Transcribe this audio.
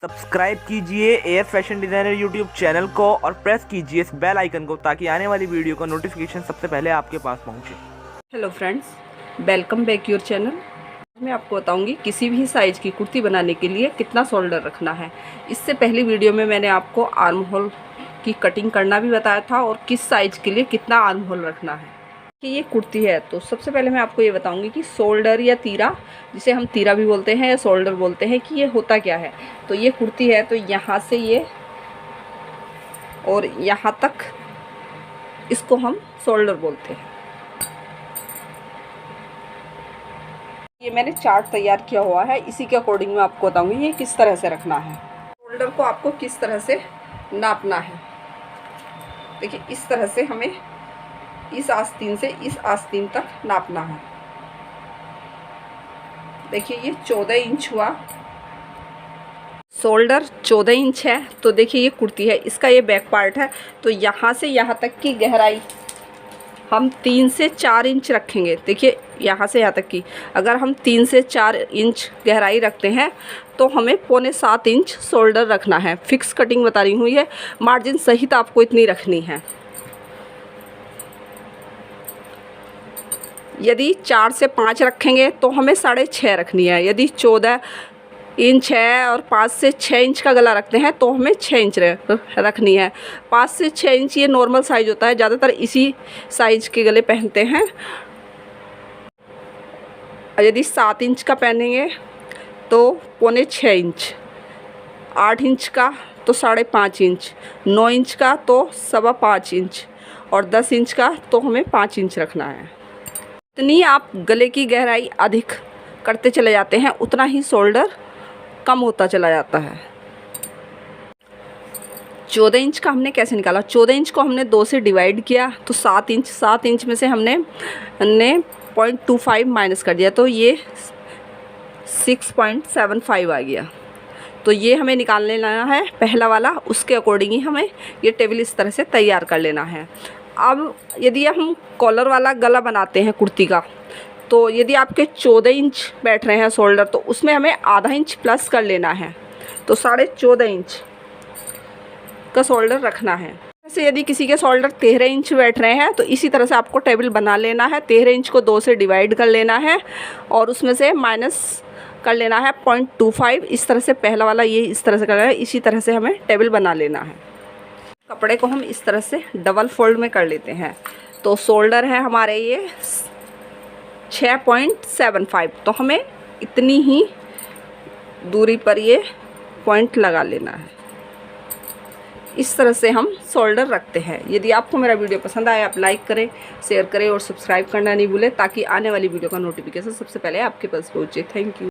Subscribe कीजिए air fashion designer YouTube channel को और प्रेस कीजिए इस बेल आइकन को ताकि आने वाली वीडियो का नोटिफिकेशन सबसे पहले आपके पास पहुंचे। Hello friends, welcome back your channel. मैं आपको बताऊंगी किसी भी साइज़ की कुर्ती बनाने के लिए कितना शोल्डर रखना है। इससे पहली वीडियो में मैंने आपको आर्म होल की कटिंग करना भी बताया था और किस साइज़ के लिए कितना आर्म होल रखना है कि ये कुर्ती है। तो सबसे पहले मैं आपको ये बताऊंगी कि शोल्डर या तीरा, जिसे हम तीरा भी बोलते हैं या शोल्डर बोलते हैं, कि ये होता क्या है। तो ये कुर्ती है तो यहाँ से ये और यहाँ तक इसको हम शोल्डर बोलते हैं। ये मैंने चार्ट तैयार किया हुआ है, इसी के अकॉर्डिंग मैं आपको बताऊंगी ये किस तरह से रखना है। शोल्डर को आपको किस तरह से नापना है। देखिए, इस तरह से हमें इस आस्तीन से इस आस्तीन तक नापना है। देखिए, ये 14 इंच हुआ। शोल्डर 14 इंच है तो देखिए ये कुर्ती है, इसका ये बैक पार्ट है। तो यहाँ से यहाँ तक की गहराई हम 3 से 4 इंच रखेंगे। देखिए, यहाँ से यहाँ तक की अगर हम 3 से 4 इंच गहराई रखते हैं तो हमें 6.25 इंच शोल्डर रखना है। फिक्स कटिंग बता रही हूँ, ये मार्जिन सहित आपको इतनी रखनी है। यदि 4 से 5 रखेंगे तो हमें 6.5 रखनी है। यदि 14 इंच है और 5 से 6 इंच का गला रखते हैं तो हमें 6 इंच रखनी है। 5 से 6 इंच ये नॉर्मल साइज़ होता है, ज़्यादातर इसी साइज़ के गले पहनते हैं। यदि 7 इंच का पहनेंगे तो 5.25 इंच, 8 इंच का तो 5.5 इंच, 9 इंच का तो 5.25 इंच और 10 इंच का तो हमें 5 इंच रखना है। जितनी आप गले की गहराई अधिक करते चले जाते हैं उतना ही शोल्डर कम होता चला जाता है। 14 इंच का हमने कैसे निकाला? 14 इंच को हमने 2 से डिवाइड किया तो 7 इंच में से हमने 0.25 माइनस कर दिया तो ये 6.75 आ गया। तो ये हमें निकाल लेना है पहला वाला, उसके अकॉर्डिंग ही हमें ये टेबल इस तरह से तैयार कर लेना है। अब यदि हम कॉलर वाला गला बनाते हैं कुर्ती का, तो यदि आपके 14 इंच बैठ रहे हैं शोल्डर तो उसमें हमें आधा इंच प्लस कर लेना है, तो 14.5 इंच का शोल्डर रखना है। जैसे यदि किसी के शोल्डर 13 इंच बैठ रहे हैं तो इसी तरह से आपको टेबल बना लेना है। 13 इंच को 2 से डिवाइड कर लेना है और उसमें से माइनस कर लेना है 0.25। इस तरह से पहला वाला ये इस तरह से करना है। इसी तरह से हमें टेबल बना लेना है। कपड़े को हम इस तरह से डबल फोल्ड में कर लेते हैं। तो शोल्डर है हमारे ये 6.75, तो हमें इतनी ही दूरी पर ये पॉइंट लगा लेना है। इस तरह से हम शोल्डर रखते हैं। यदि आपको मेरा वीडियो पसंद आए आप लाइक करें, शेयर करें और सब्सक्राइब करना नहीं भूलें ताकि आने वाली वीडियो का नोटिफिकेशन सबसे पहले आपके पास पहुंचे। Thank you.